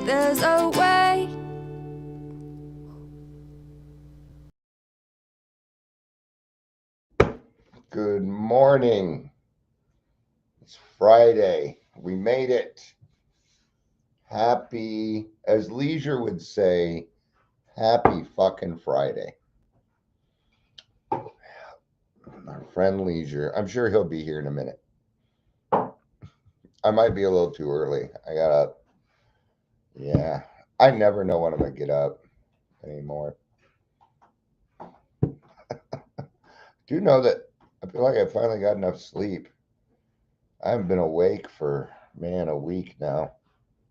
there's a way. Good morning. It's Friday. We made it. Happy, as Leisure would say, happy fucking Friday. Our friend Leisure. I'm sure he'll be here in a minute. I might be a little too early. I got up. Yeah. I never know when I'm going to get up anymore. Do you know that I feel like I finally got enough sleep? I haven't been awake for, man, a week now.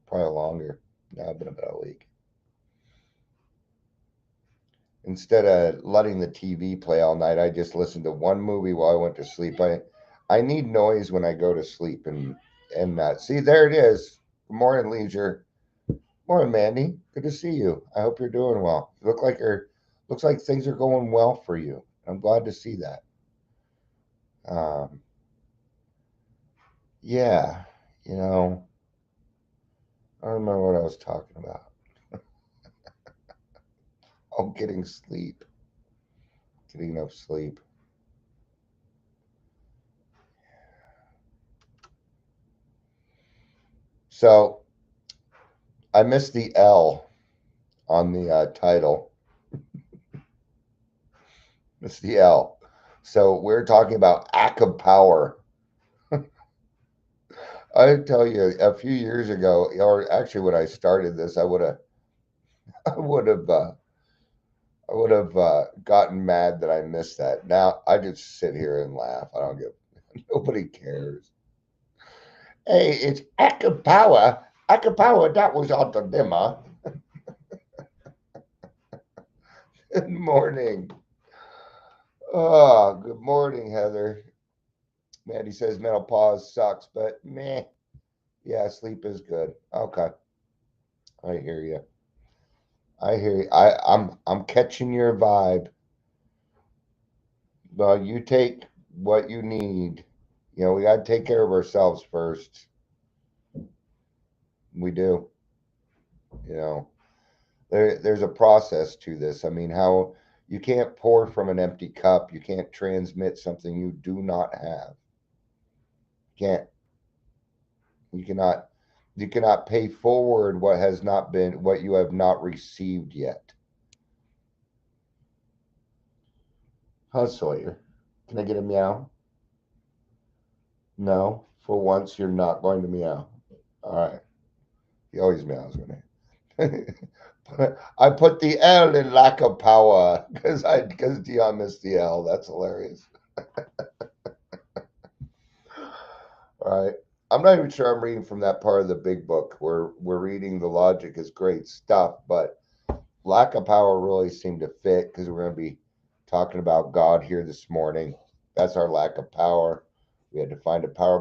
Probably longer. No, I've been about a week. Instead of letting the TV play all night, I just listened to one movie while I went to sleep. I need noise when I go to sleep, and see, there it is. Good morning, Leisure. Morning, Mandy. Good to see you. I hope you're doing well. You looks like things are going well for you. I'm glad to see that. Um, yeah, you know, I don't remember what I was talking about. Oh, getting sleep, getting enough sleep. So I missed the L on the title. It's the L. So we're talking about ACA Power. I tell you, a few years ago, or actually when I started this, I would have, gotten mad that I missed that. Now I just sit here and laugh. I don't give. Nobody cares. Hey, it's ACA Power. ACA Power. That was on the demo. Good morning. Oh, good morning, Heather. Mandy says menopause sucks, but meh. Yeah, sleep is good. Okay, I hear you. I hear you. I'm catching your vibe. Well, you take what you need. You know, we got to take care of ourselves first. We do. You know, there's a process to this. I mean, how you can't pour from an empty cup. You can't transmit something you do not have. Can't. You cannot. You cannot pay forward what has not been, what you have not received yet. Huh, Sawyer? Can I get a meow? No. For once, you're not going to meow. All right. He always meows when I put the L in lack of power because Dion missed the L. That's hilarious. All right. I'm not even sure I'm reading from that part of the big book. We're reading the logic is great stuff, but lack of power really seemed to fit because we're going to be talking about God here this morning. That's our lack of power. We had to find a power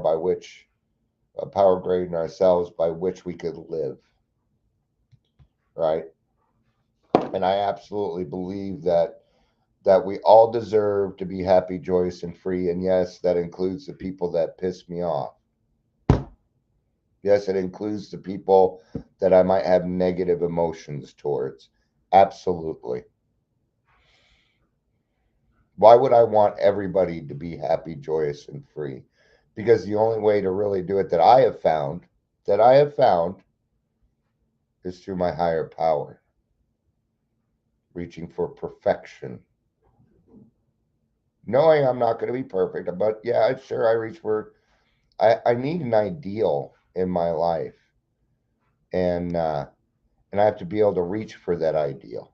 greater than ourselves by which we could live. Right. And I absolutely believe that we all deserve to be happy, joyous, and free. And yes, that includes the people that piss me off. Yes, it includes the people that I might have negative emotions towards. Absolutely. Why would I want everybody to be happy, joyous, and free? Because the only way to really do it that I have found is through my higher power, reaching for perfection. Knowing I'm not going to be perfect, but yeah, sure, I reach for, I need an ideal in my life. And I have to be able to reach for that ideal.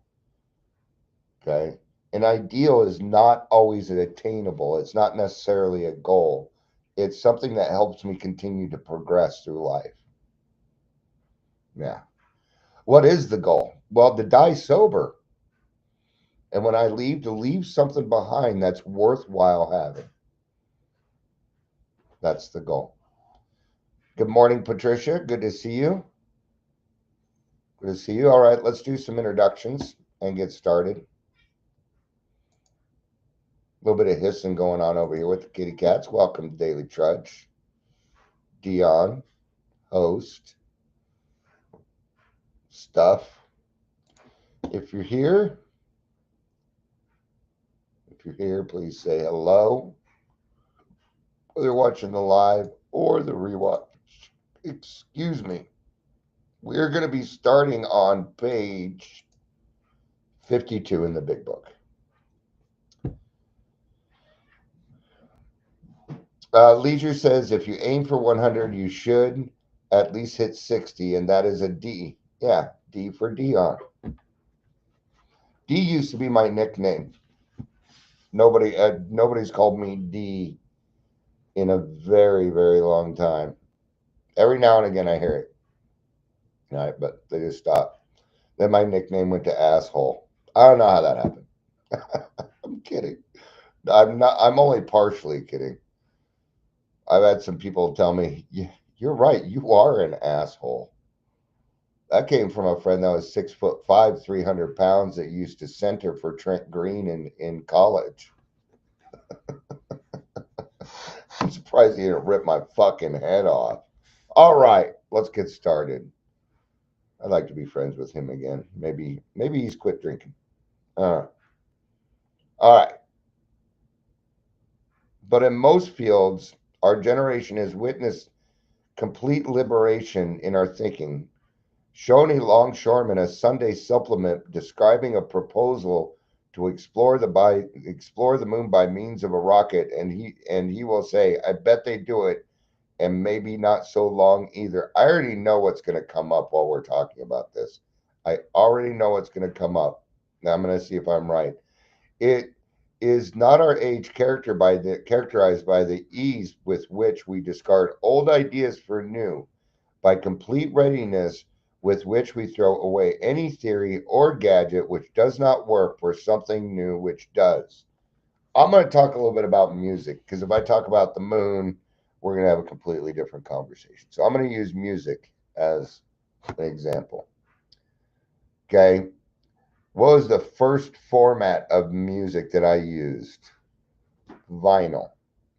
Okay. An ideal is not always attainable. It's not necessarily a goal. It's something that helps me continue to progress through life. Yeah. What is the goal? Well, to die sober. And when I leave, to leave something behind that's worthwhile having. That's the goal. Good morning, Patricia. Good to see you. Good to see you. All right, let's do some introductions and get started. A little bit of hissing going on over here with the kitty cats. Welcome to Daily Trudge. Dion, host. stuff. If you're here, please say hello. Whether you're watching the live or the rewatch. Excuse me. We're going to be starting on page 52 in the big book. Leisure says if you aim for 100, you should at least hit 60, and that is a D. Yeah, D for Dion. D used to be my nickname. Nobody's called me D in a very, very long time. Every now and again I hear it. All right, but they just stopped. Then my nickname went to asshole. I don't know how that happened. I'm kidding. I'm not. I'm only partially kidding. I've had some people tell me, "You're right. You are an asshole." That came from a friend that was 6'5", 300 pounds that used to center for Trent Green in college. I'm surprised he didn't rip my fucking head off. All right, let's get started. I'd like to be friends with him again. Maybe he's quit drinking. All right. But in most fields, our generation has witnessed complete liberation in our thinking. Shoni Longshoreman, a Sunday supplement describing a proposal to explore the moon by means of a rocket, and he will say, "I bet they do it, and maybe not so long either." I already know what's going to come up while we're talking about this. I already know what's going to come up. Now I'm going to see if I'm right. It is not our age characterized by the ease with which we discard old ideas for new, by complete readiness with which we throw away any theory or gadget which does not work for something new which does. I'm going to talk a little bit about music because if I talk about the moon, we're going to have a completely different conversation. So I'm going to use music as an example. Okay. What was the first format of music that I used? Vinyl.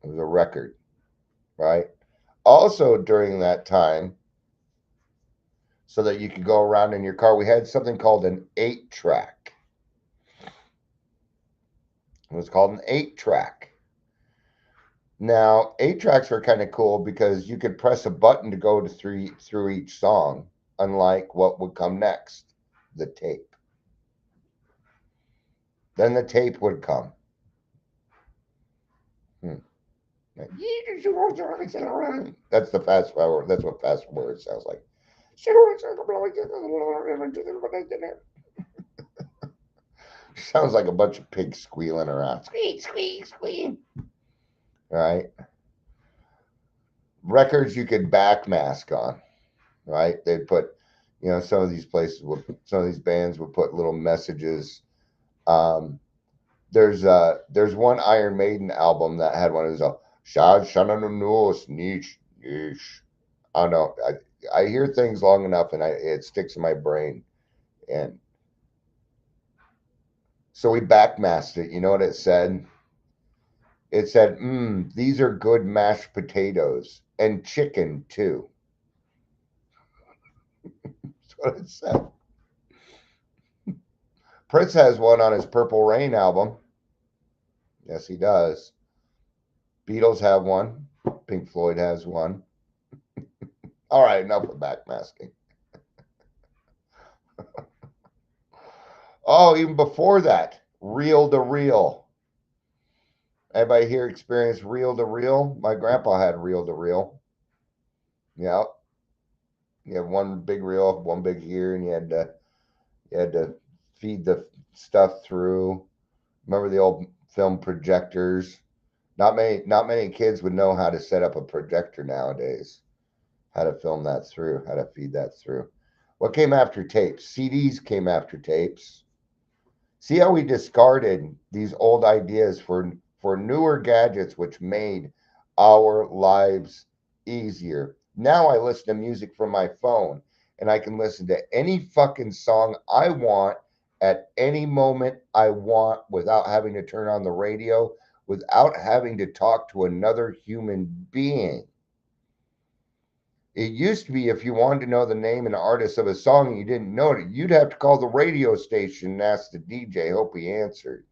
It was a record, right? Also, during that time, so that you could go around in your car, we had something called an 8-track. It was called an 8-track. Now, 8-tracks were kind of cool because you could press a button to go through each song, unlike what would come next, the tape. Then the tape would come. That's the fast forward. That's what fast forward sounds like. Sounds like a bunch of pigs squealing around. Squeak, squeak, squeak. Right? Records you could backmask on. Right? They'd put, some of these bands would put little messages. There's one Iron Maiden album that had one of those. I don't know. I hear things long enough and it sticks in my brain. And so we backmasked it. You know what it said? It said, these are good mashed potatoes and chicken too. That's what it said. Prince has one on his Purple Rain album. Yes, he does. Beatles have one. Pink Floyd has one. All right, enough of backmasking. Oh, even before that, reel to reel. Everybody here experienced reel to reel? My grandpa had reel to reel. Yeah. You have one big reel, one big here, and you had to feed the stuff through. Remember the old film projectors? Not many kids would know how to set up a projector nowadays. How to film that through, how to feed that through. What came after tapes? CDs came after tapes. See how we discarded these old ideas for newer gadgets which made our lives easier. Now I listen to music from my phone and I can listen to any fucking song I want at any moment I want without having to turn on the radio, without having to talk to another human being. It used to be if you wanted to know the name and artist of a song and you didn't know it, you'd have to call the radio station and ask the DJ, hope he answered.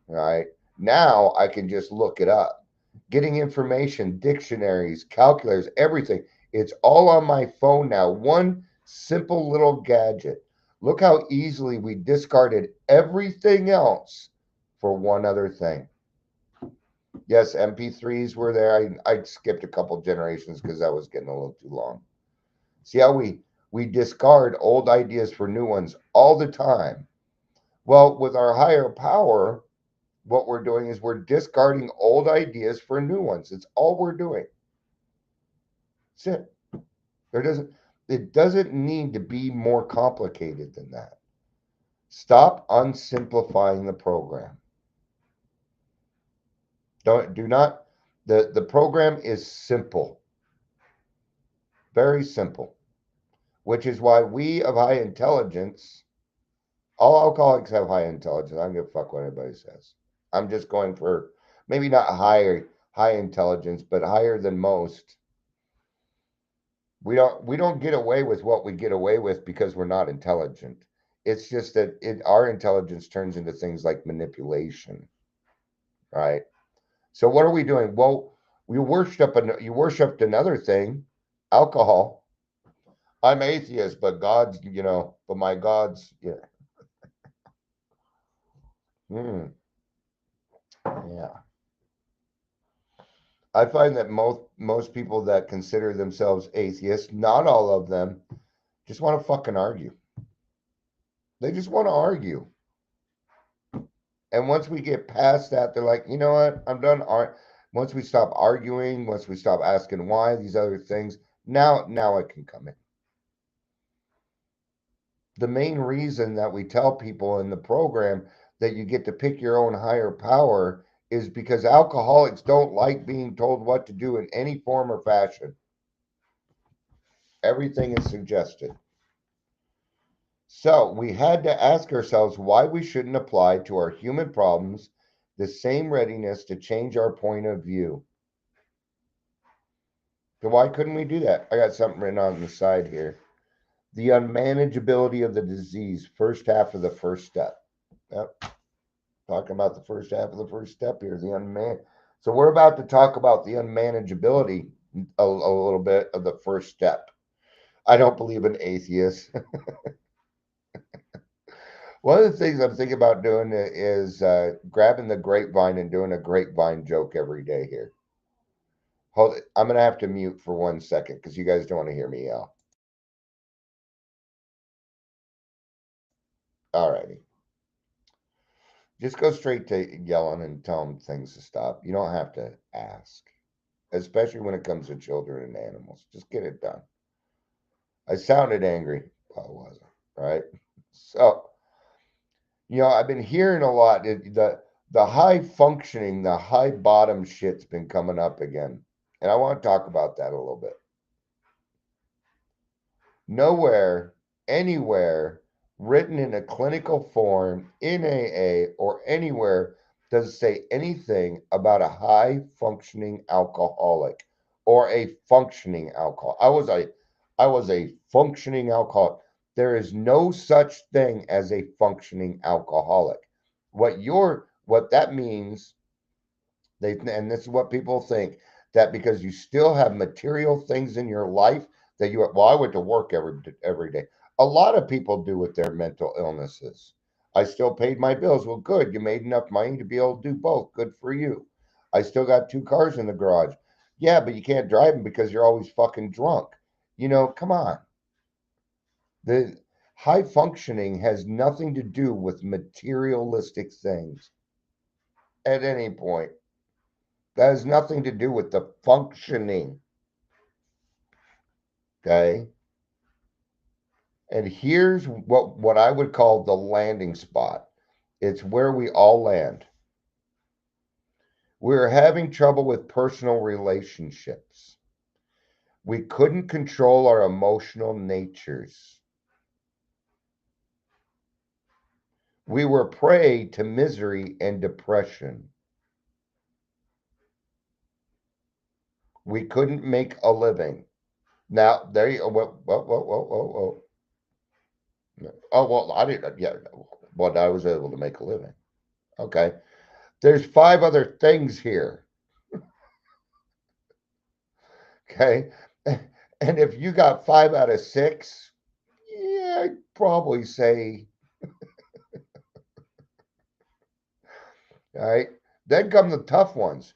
All right. Now I can just look it up. Getting information, dictionaries, calculators, everything. It's all on my phone now. One simple little gadget. Look how easily we discarded everything else for one other thing. Yes, MP3s were there. I skipped a couple generations because that was getting a little too long. See how we discard old ideas for new ones all the time. Well, with our higher power, what we're doing is we're discarding old ideas for new ones. It's all we're doing. That's it. There doesn't it doesn't need to be more complicated than that. Stop unsimplifying the program. Do not the program is simple. Very simple. Which is why we of high intelligence, all alcoholics have high intelligence. I don't give a fuck what anybody says. I'm just going for maybe not high intelligence, but higher than most. We don't get away with what we get away with because we're not intelligent. It's just that our intelligence turns into things like manipulation, right? So what are we doing? Well, you worshipped another thing, alcohol. I'm atheist, but God's, but my God's, yeah. Hmm, yeah. I find that most people that consider themselves atheists, not all of them, just want to fucking argue. They just want to argue. And once we get past that, they're like, you know what? I'm done. Once we stop arguing, once we stop asking why these other things, now it can come in. The main reason that we tell people in the program that you get to pick your own higher power is because alcoholics don't like being told what to do in any form or fashion. Everything is suggested. So we had to ask ourselves why we shouldn't apply to our human problems the same readiness to change our point of view. So why couldn't we do that? I got something written on the side here. The unmanageability of the disease, first half of the first step. Yep. Talking about the first half of the first step here, the unman. So we're about to talk about the unmanageability a little bit of the first step. I don't believe in atheists. One of the things I'm thinking about doing is grabbing the grapevine and doing a grapevine joke every day here. Hold it. I'm going to have to mute for 1 second because you guys don't want to hear me yell. All righty. Just go straight to yelling and tell them things to stop. You don't have to ask, especially when it comes to children and animals. Just get it done. I sounded angry, but I wasn't, right? So, I've been hearing a lot. The high functioning, the high bottom shit's been coming up again. And I want to talk about that a little bit. Nowhere, anywhere, written in a clinical form, in AA, or anywhere, does it say anything about a high functioning alcoholic or a functioning alcoholic. I was a functioning alcoholic. There is no such thing as a functioning alcoholic. What that means, and this is what people think, that because you still have material things in your life that I went to work every day. A lot of people do with their mental illnesses. I still paid my bills. Well, good. You made enough money to be able to do both. Good for you. I still got 2 cars in the garage. Yeah, but you can't drive them because you're always fucking drunk. Come on. The high functioning has nothing to do with materialistic things at any point. That has nothing to do with the functioning. Okay. And here's what I would call the landing spot. It's where we all land. We're having trouble with personal relationships. We couldn't control our emotional natures. We were prey to misery and depression. We couldn't make a living. Now, there you go. Whoa. Oh, well, I didn't, yeah. Well, I was able to make a living. Okay. There's five other things here. Okay. And if you got 5 out of 6, yeah, I'd probably say, all right. Then come the tough ones.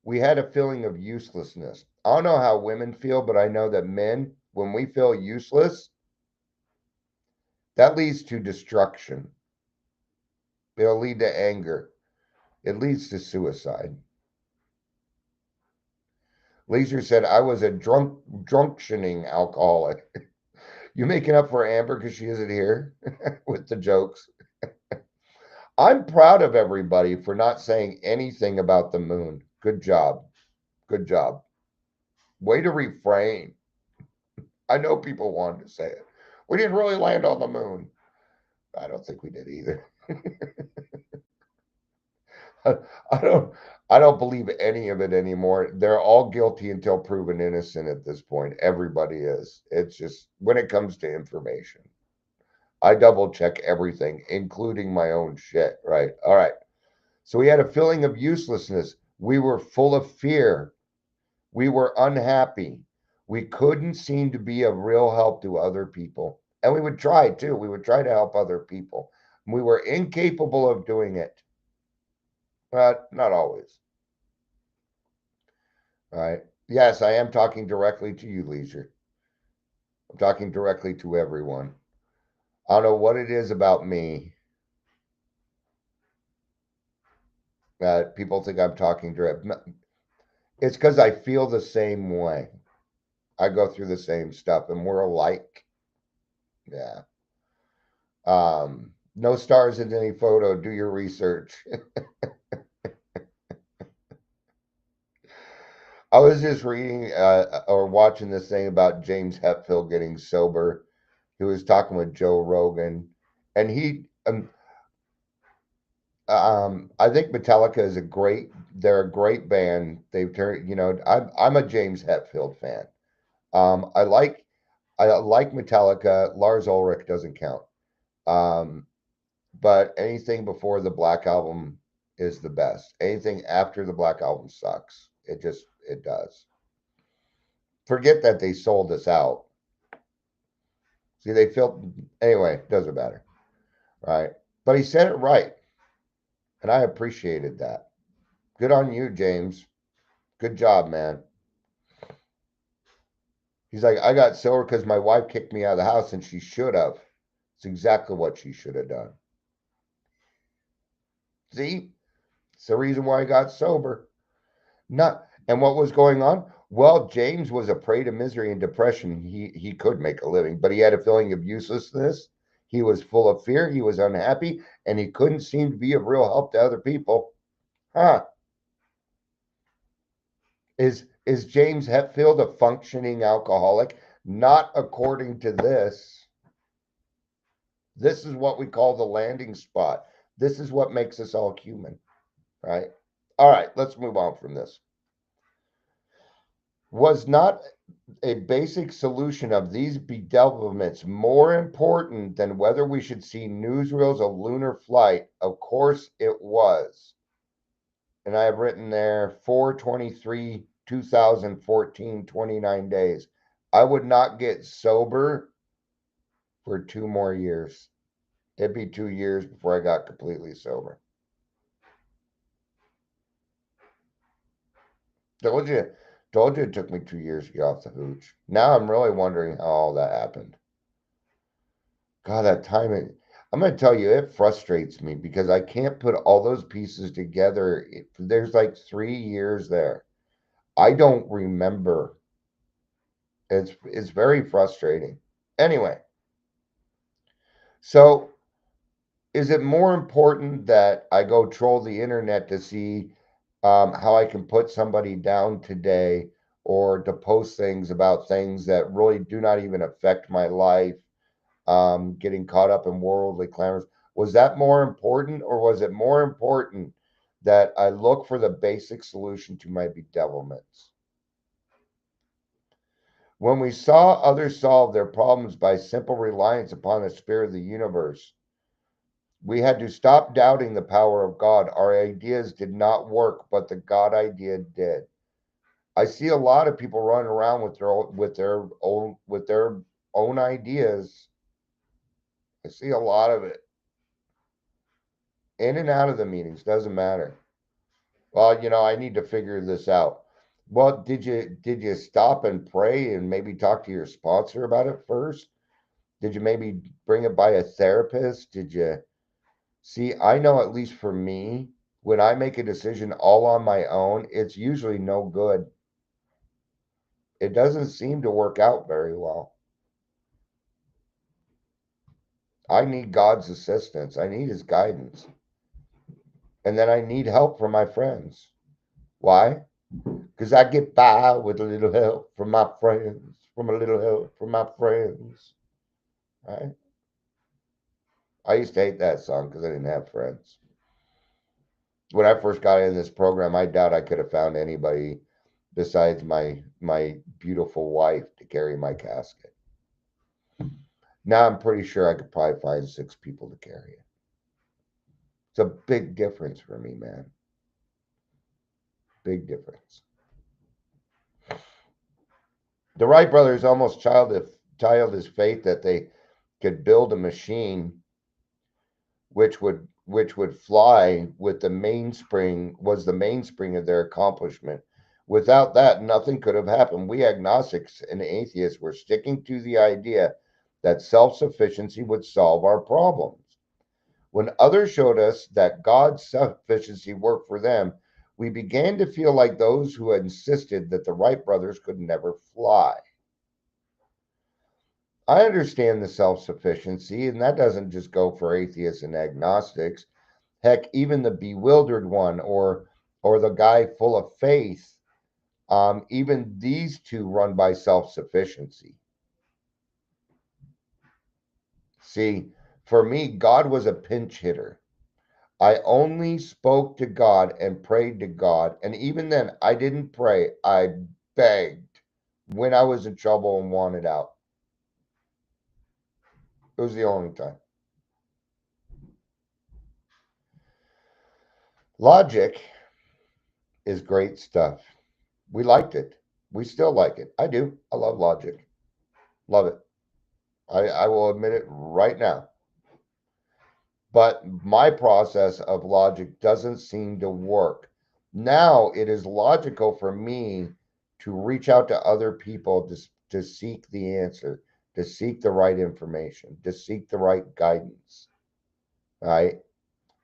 We had a feeling of uselessness. I don't know how women feel, but I know that men, when we feel useless, that leads to destruction. It'll lead to anger. It leads to suicide. Leisure said, I was a drunctioning alcoholic. You making up for Amber because she isn't here with the jokes? I'm proud of everybody for not saying anything about the moon. Good job. Good job. Way to refrain. I know people wanted to say it. We didn't really land on the moon. I don't think we did either. I don't I don't believe any of it anymore. They're all guilty until proven innocent at this point. Everybody is. It's just when it comes to information. I double check everything, including my own shit, right? All right. So we had a feeling of uselessness. We were full of fear. We were unhappy. We couldn't seem to be of real help to other people. And we would try too. We would try to help other people. We were incapable of doing it, but not always. All right. Yes, I am talking directly to you, Leisure. I'm talking directly to everyone. I don't know what it is about me that people think I'm talking direct. It's because I feel the same way. I go through the same stuff and we're alike. Yeah. No stars in any photo. Do your research. I was just reading or watching this thing about James Hetfield getting sober. He was talking with Joe Rogan, and I think Metallica is a great. They're a great band. They've turned. I'm a James Hetfield fan. Um, I like I like Metallica. Lars Ulrich doesn't count. Um, but anything before the Black Album is the best. Anything after the Black Album sucks. It does. Forget that they sold us out. See, they felt anyway. Doesn't matter, right? But he said it right, and I appreciated that. Good on you, James. Good job, man. He's like, I got sober because my wife kicked me out of the house, and she should have. It's exactly what she should have done. See, it's the reason why I got sober. Not and what was going on? Well, James was a prey to misery and depression. He could make a living, but he had a feeling of uselessness. He was full of fear. He was unhappy, and he couldn't seem to be of real help to other people. Huh? Is James Hetfield a functioning alcoholic? Not according to this. This is what we call the landing spot. This is what makes us all human, right? All right, let's move on from this. Was not a basic solution of these bedevilments more important than whether we should see newsreels of lunar flight? Of course it was. And I have written there 423 2014, 29 days. I would not get sober for 2 more years. It'd be 2 years before I got completely sober. Told you, told you it took me 2 years to get off the hooch. Now I'm really wondering how all that happened. God, that timing. I'm going to tell you, it frustrates me because I can't put all those pieces together. There's like 3 years there. I don't remember. It's very frustrating. Anyway, so is it more important that I go troll the internet to see how I can put somebody down today or to post things about things that really do not even affect my life, getting caught up in worldly clamors? Was that more important, or was it more important that I look for the basic solution to my bedevilments? When we saw others solve their problems by simple reliance upon the spirit of the universe, we had to stop doubting the power of God. Our ideas did not work, but the God idea did. I see a lot of people running around with their own ideas. I see a lot of it in and out of the meetings. Doesn't matter. Well, I need to figure this out. Well, did you stop and pray and maybe talk to your sponsor about it first? Did you maybe bring it by a therapist? Did you see? I know, at least for me, when I make a decision all on my own, it's usually no good. It doesn't seem to work out very well. I need God's assistance. I need his guidance. And then I need help from my friends. Why? Because I get by with a little help from my friends, from a little help from my friends. Right? I used to hate that song because I didn't have friends. When I first got in this program, I doubt I could have found anybody besides my beautiful wife to carry my casket. Now I'm pretty sure I could probably find 6 people to carry it. It's a big difference for me, man. Big difference. The Wright brothers almost childish faith that they could build a machine which would fly with the mainspring was the mainspring of their accomplishment. Without that, nothing could have happened. We agnostics and atheists were sticking to the idea that self-sufficiency would solve our problems. When others showed us that God's sufficiency worked for them, we began to feel like those who had insisted that the Wright brothers could never fly. I understand the self sufficiency, and that doesn't just go for atheists and agnostics. Heck, even the bewildered one or the guy full of faith, even these two run by self sufficiency. See, for me, God was a pinch hitter. I only spoke to God and prayed to God. And even then, I didn't pray. I begged when I was in trouble and wanted out. It was the only time. Logic is great stuff. We liked it. We still like it. I do. I love logic. Love it. I will admit it right now. But my process of logic doesn't seem to work. Now it is logical for me to reach out to other people to seek the answer, to seek the right information, to seek the right guidance. Right?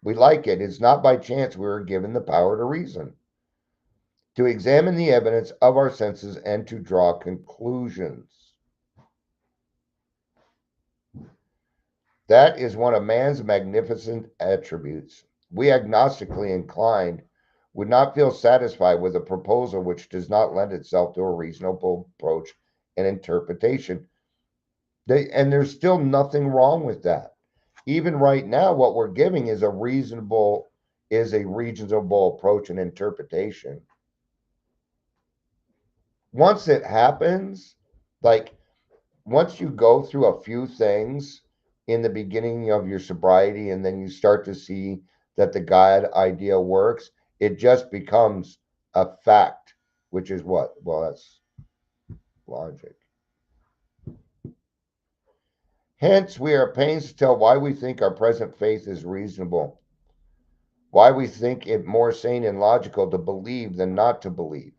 We like it. It's not by chance we were given the power to reason, to examine the evidence of our senses and to draw conclusions. That is one of man's magnificent attributes. We agnostically inclined would not feel satisfied with a proposal which does not lend itself to a reasonable approach and interpretation. And there's still nothing wrong with that. Even right now, what we're giving is a reasonable approach and interpretation. Once it happens, like once you go through a few things in the beginning of your sobriety and then you start to see that the God idea works, it just becomes a fact, which is what? Well, that's logic. Hence, we are pains to tell why we think our present faith is reasonable, why we think it more sane and logical to believe than not to believe,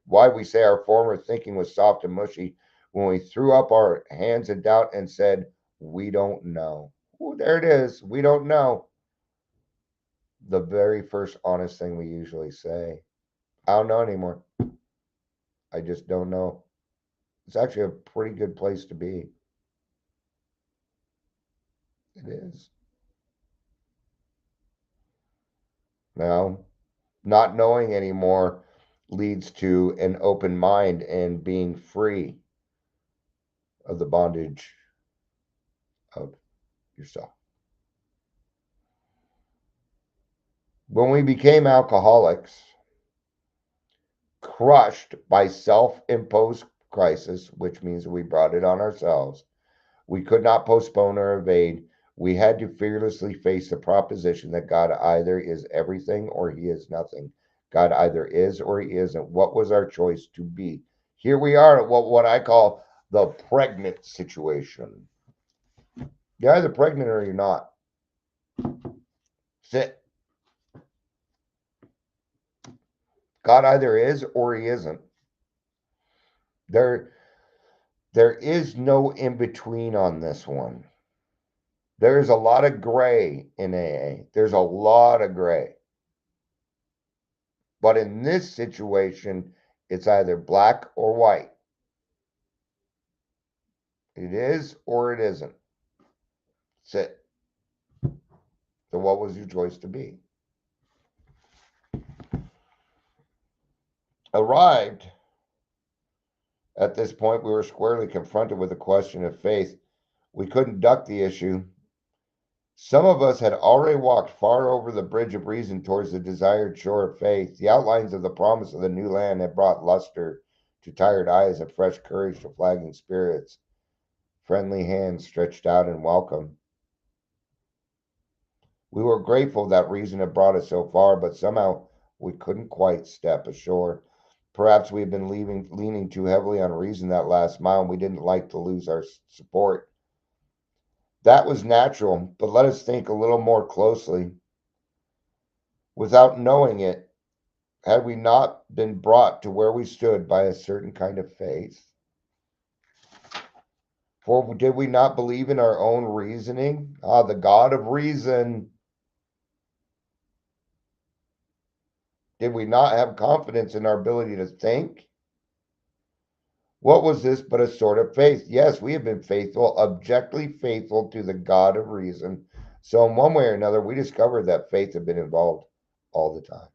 why we say our former thinking was soft and mushy when we threw up our hands in doubt and said, we don't know. Ooh, there it is. We don't know. The very first honest thing we usually say. I don't know anymore. I just don't know. It's actually a pretty good place to be. It is. Now, not knowing anymore leads to an open mind and being free of the bondage of yourself. When we became alcoholics, crushed by self imposed crisis, which means we brought it on ourselves. We could not postpone or evade. We had to fearlessly face the proposition that God either is everything or he is nothing. God either is or he isn't. What was our choice to be? Here we are at what I call the pregnant situation. You're either pregnant or you're not. Sit. God either is or he isn't. There is no in between on this one. There's a lot of gray in AA. There's a lot of gray. But in this situation, it's either black or white. It is or it isn't. That's it. So what was your choice to be? Arrived at this point, we were squarely confronted with the question of faith. We couldn't duck the issue. Some of us had already walked far over the bridge of reason towards the desired shore of faith. The outlines of the promise of the new land had brought luster to tired eyes and fresh courage to flagging spirits. Friendly hands stretched out in welcome. We were grateful that reason had brought us so far, but somehow we couldn't quite step ashore. Perhaps we had been leaning too heavily on reason that last mile, and we didn't like to lose our support. That was natural, but let us think a little more closely. Without knowing it, had we not been brought to where we stood by a certain kind of faith? For did we not believe in our own reasoning? Ah, the God of reason. Did we not have confidence in our ability to think? What was this but a sort of faith? Yes, we have been faithful, objectively faithful to the God of reason. So, in one way or another, we discovered that faith had been involved all the time.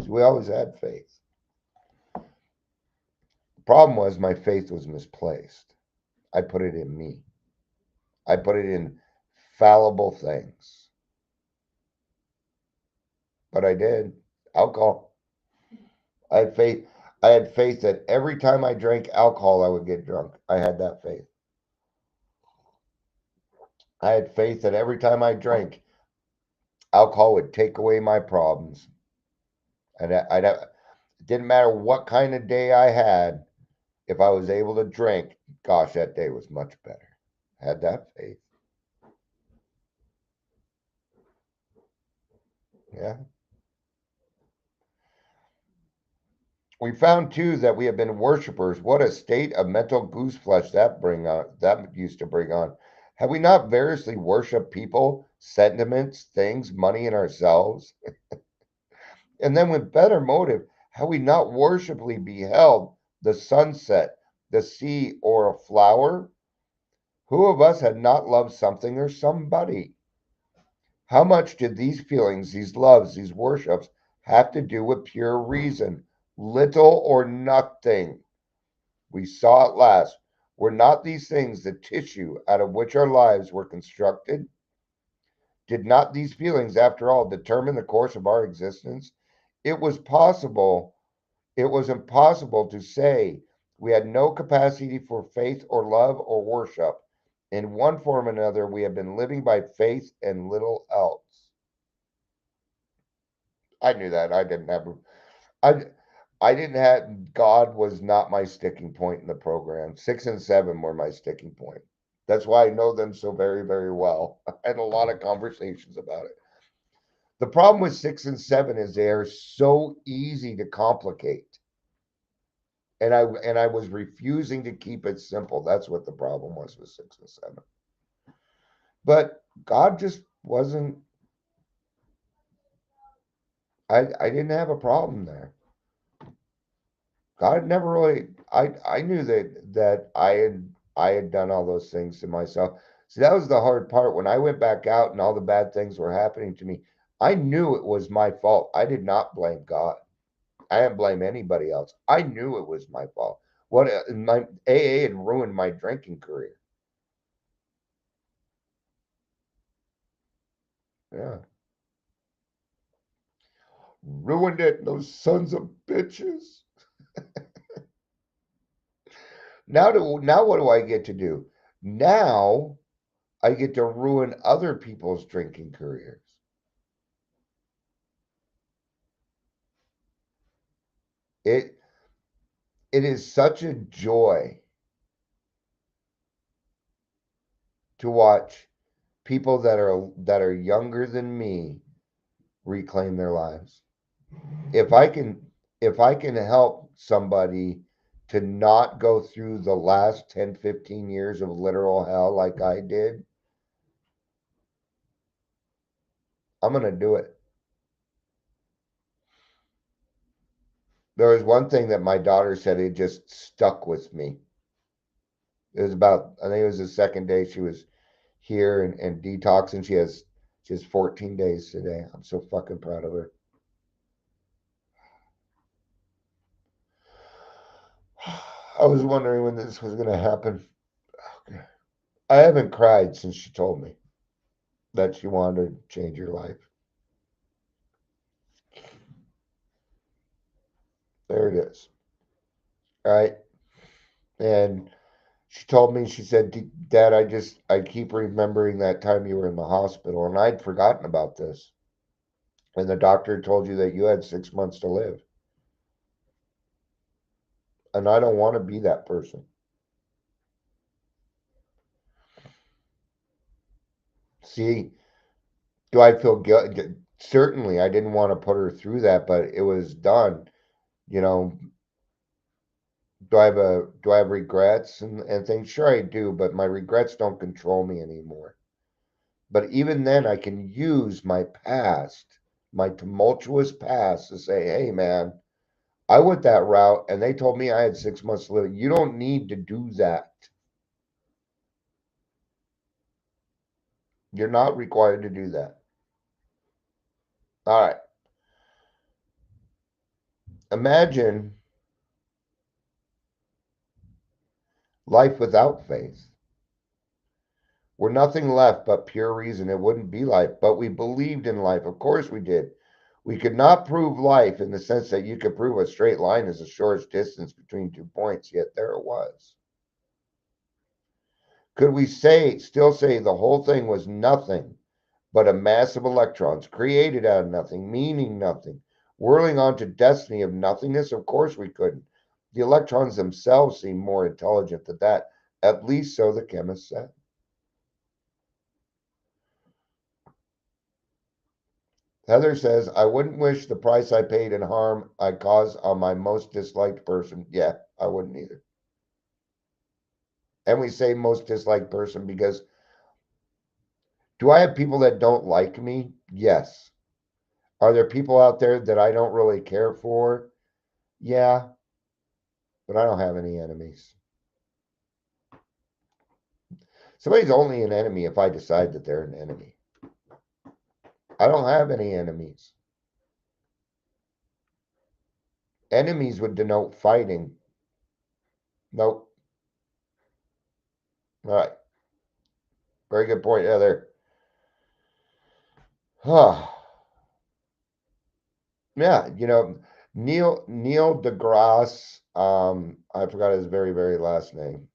So we always had faith. The problem was my faith was misplaced. I put it in me. I put it in fallible things. But I did. Alcohol. I had faith. I had faith that every time I drank alcohol, I would get drunk. I had that faith. I had faith that every time I drank, alcohol would take away my problems. And it didn't matter what kind of day I had, if I was able to drink, gosh, that day was much better. I had that faith. Yeah. We found too that we have been worshipers. What a state of mental goose flesh that used to bring on. Have we not variously worshipped people, sentiments, things, money, and ourselves? And then with better motive, have we not worshipfully beheld the sunset, the sea, or a flower? Who of us had not loved something or somebody? How much did these feelings, these loves, these worships have to do with pure reason? Little or nothing. We saw at last. Were not these things the tissue out of which our lives were constructed? Did not these feelings, after all, determine the course of our existence? It was possible, it was impossible to say we had no capacity for faith or love or worship. In one form or another, we have been living by faith and little else. I knew that. I I didn't have God was not my sticking point in the program. 6 and 7 were my sticking point. That's why I know them so very, very well. I had a lot of conversations about it. The problem with 6 and 7 is they are so easy to complicate. And I was refusing to keep it simple. That's what the problem was with 6 and 7. But God just wasn't I didn't have a problem there. God never really I knew that I had done all those things to myself. See, that was the hard part. When I went back out and all the bad things were happening to me, I knew it was my fault. I did not blame God. I didn't blame anybody else. I knew it was my fault. What my AA had ruined my drinking career. Yeah. Ruined it, those sons of bitches. Now what do I get to do? Now I get to ruin other people's drinking careers. It it is such a joy to watch people that are younger than me reclaim their lives. If I can if I can help somebody to not go through the last 10, 15 years of literal hell like I did, I'm going to do it. There was one thing that my daughter said, it just stuck with me. It was about, I think it was the second day she was here and detoxing. She has 14 days today. I'm so fucking proud of her. I was wondering when this was going to happen. I haven't cried since she told me that she wanted to change her life. There it is. All right. And she told me, she said, Dad, I keep remembering that time you were in the hospital, and I'd forgotten about this. And the doctor told you that you had 6 months to live. And I don't want to be that person. See, do I feel good? Certainly, I didn't want to put her through that, but it was done. You know, do I have regrets and things? Sure, I do, but my regrets don't control me anymore. But even then, I can use my past, my tumultuous past, to say, hey, man, I went that route and they told me I had 6 months to live. You don't need to do that. You're not required to do that. All right. Imagine life without faith. We're nothing left but pure reason. It wouldn't be life, but we believed in life. Of course we did. We could not prove life in the sense that you could prove a straight line is the shortest distance between 2 points, yet there it was. Could we still say the whole thing was nothing but a mass of electrons created out of nothing, meaning nothing, whirling onto destiny of nothingness? Of course we couldn't. The electrons themselves seem more intelligent than that, at least so the chemist said. Heather says, I wouldn't wish the price I paid and harm I caused on my most disliked person. Yeah, I wouldn't either. And we say most disliked person because do I have people that don't like me? Yes. Are there people out there that I don't really care for? Yeah, but I don't have any enemies. Somebody's only an enemy if I decide that they're an enemy. I don't have any enemies. Enemies would denote fighting. Nope. All right. Very good point, Heather. Huh. Yeah, Neil deGrasse. I forgot his very, very last name.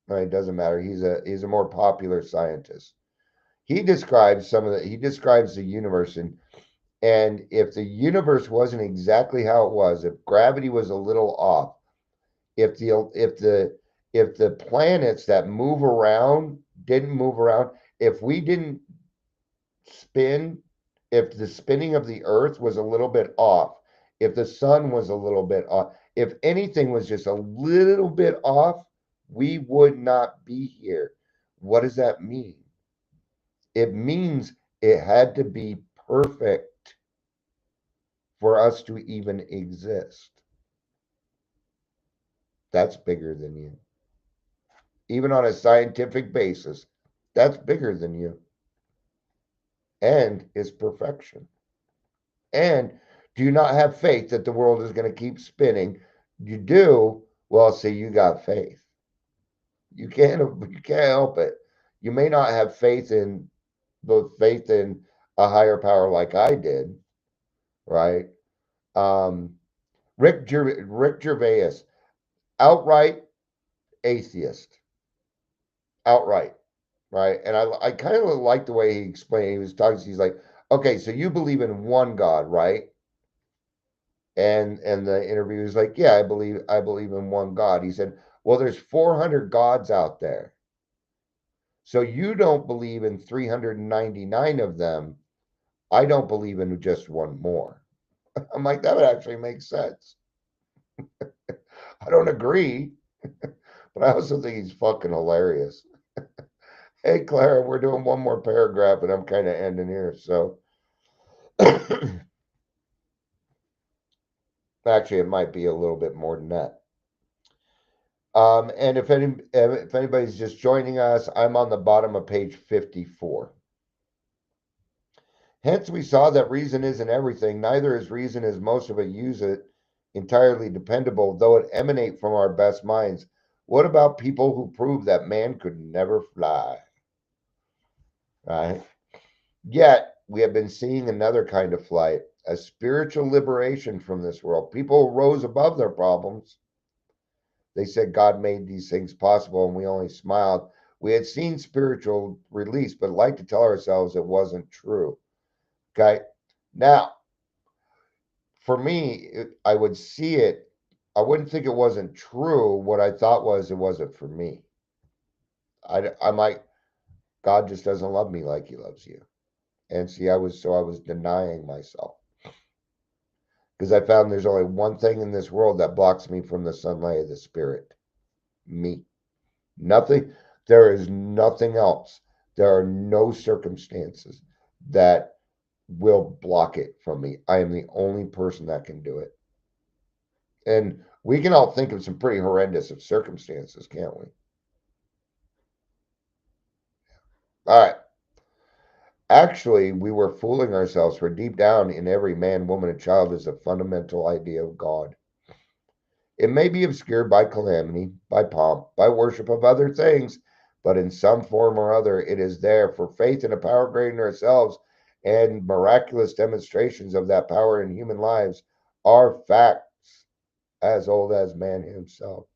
It doesn't matter. He's a more popular scientist. He describes the universe, and if the universe wasn't exactly how it was, if gravity was a little off, if the planets that move around didn't move around, if we didn't spin, if the spinning of the earth was a little bit off, if the sun was a little bit off, if anything was just a little bit off, we would not be here. What does that mean? It means it had to be perfect for us to even exist. That's bigger than you. Even on a scientific basis, that's bigger than you. And is perfection. And do you not have faith that the world is going to keep spinning? You do. Well, see, you got faith. You can't help it. You may not have faith in a higher power like I did, right? Um, Rick Gervais, outright atheist outright, right? And I kind of like the way he explained. He was talking. He's like, okay, so you believe in one God, right? And the interviewer was like, yeah, I believe in one God. He said, well, there's 400 gods out there. So you don't believe in 399 of them. I don't believe in just one more. I'm like, that would actually make sense. I don't agree, but I also think he's fucking hilarious. Hey, Clara, we're doing one more paragraph and I'm kind of ending here. So actually, it might be a little bit more than that. And if anybody's just joining us, I'm on the bottom of page 54. Hence, we saw that reason isn't everything. Neither is reason, as most of us use it, entirely dependable, though it emanate from our best minds. What about people who prove that man could never fly? Right? Yet, we have been seeing another kind of flight, a spiritual liberation from this world. People rose above their problems. They said God made these things possible, and we only smiled. We had seen spiritual release, but like to tell ourselves it wasn't true. Okay. Now, for me, I would see it. I wouldn't think it wasn't true. What I thought was it wasn't for me. I might, God just doesn't love me like he loves you. And see, I was denying myself because I found there's only one thing in this world that blocks me from the sunlight of the spirit. Me. Nothing. There is nothing else. There are no circumstances that will block it from me. I am the only person that can do it. And we can all think of some pretty horrendous of circumstances, can't we? All right. Actually, we were fooling ourselves, for deep down in every man, woman, and child is a fundamental idea of God. It may be obscured by calamity, by pomp, by worship of other things, but in some form or other it is there, for faith in a power greater than ourselves and miraculous demonstrations of that power in human lives are facts as old as man himself.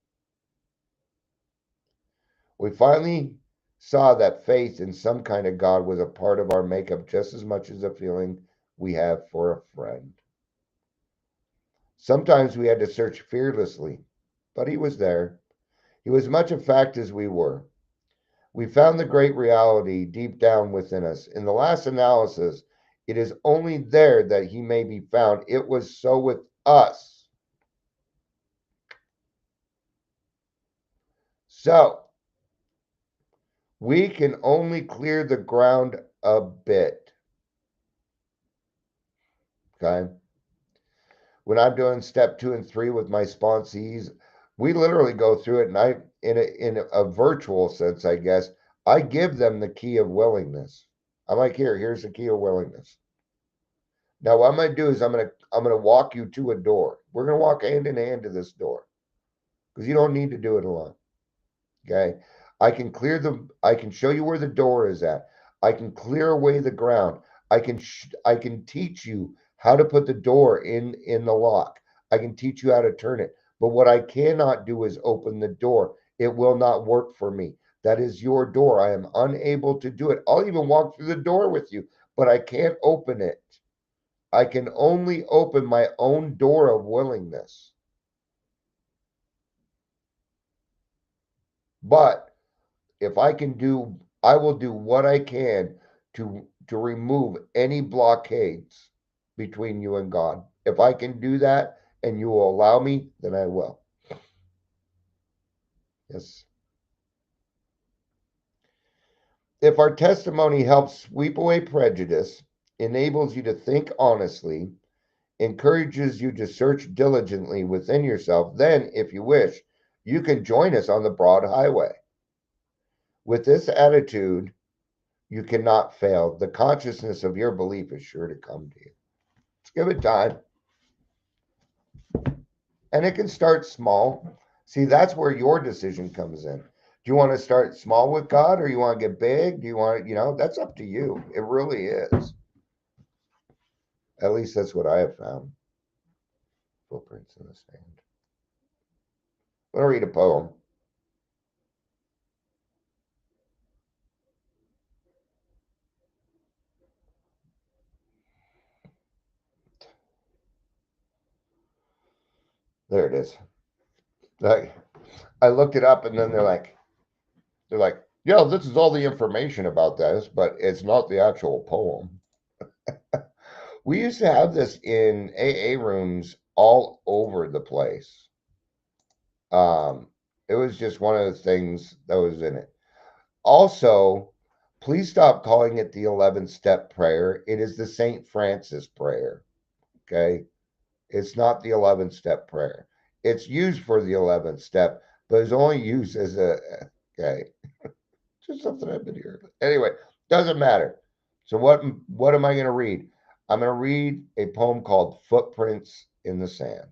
We finally saw that faith in some kind of God was a part of our makeup just as much as a feeling we have for a friend. Sometimes we had to search fearlessly, but he was there. He was much a fact as we were. We found the great reality deep down within us. In the last analysis, it is only there that he may be found. It was so with us. So, we can only clear the ground a bit. Okay? When I'm doing step 2 and 3 with my sponsees, we literally go through it, and in a virtual sense, I guess, I give them the key of willingness. I'm like, here's the key of willingness. Now, what I'm going to do is I'm gonna walk you to a door. We're going to walk hand in hand to this door because you don't need to do it alone. Okay, I can show you where the door is at. I can clear away the ground. I can teach you how to put the door in the lock. I can teach you how to turn it. But what I cannot do is open the door. It will not work for me. That is your door. I am unable to do it. I'll even walk through the door with you, but I can't open it. I can only open my own door of willingness. But if I can do, I will do what I can to remove any blockades between you and God. If I can do that and you will allow me, then I will. Yes. If our testimony helps sweep away prejudice, enables you to think honestly, encourages you to search diligently within yourself, then, if you wish, you can join us on the broad highway. With this attitude, you cannot fail. The consciousness of your belief is sure to come to you. Let's give it time. And it can start small. See, that's where your decision comes in. Do you want to start small with God or you want to get big? Do you want, that's up to you. It really is. At least that's what I have found. Footprints in the sand. I'm going to read a poem. There it is. Like, I looked it up and then they're like, yeah, this is all the information about this, but it's not the actual poem. We used to have this in AA rooms all over the place. Um, it was just one of the things that was in it. Also, please stop calling it the 11th step prayer. It is the St. Francis prayer. Okay. It's not the 11th step prayer. It's used for the 11th step, but it's only used as a, okay, just something I've been hearing. Anyway, doesn't matter. So what am I going to read? I'm going to read a poem called Footprints in the Sand.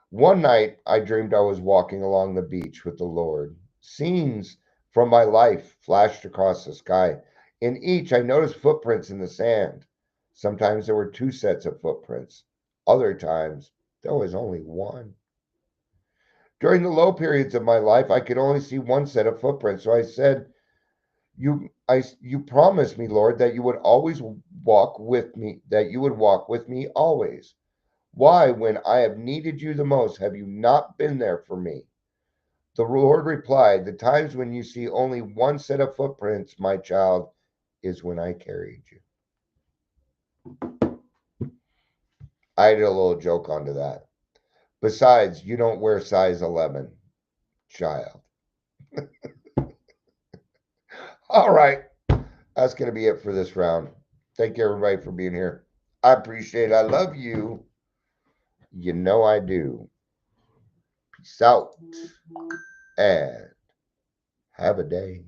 One night I dreamed I was walking along the beach with the Lord. Scenes from my life flashed across the sky. In each I noticed footprints in the sand. Sometimes there were two sets of footprints. Other times there was only one. During the low periods of my life I could only see one set of footprints. So I said, you promised me, Lord, that you would always walk with me, that you would walk with me always. Why, when I have needed you the most, have you not been there for me? The Lord replied, the times when you see only one set of footprints, my child, is when I carried you. I did a little joke onto that. Besides, you don't wear size 11, child. All right. That's going to be it for this round. Thank you, everybody, for being here. I appreciate it. I love you. You know I do. Peace out and have a day.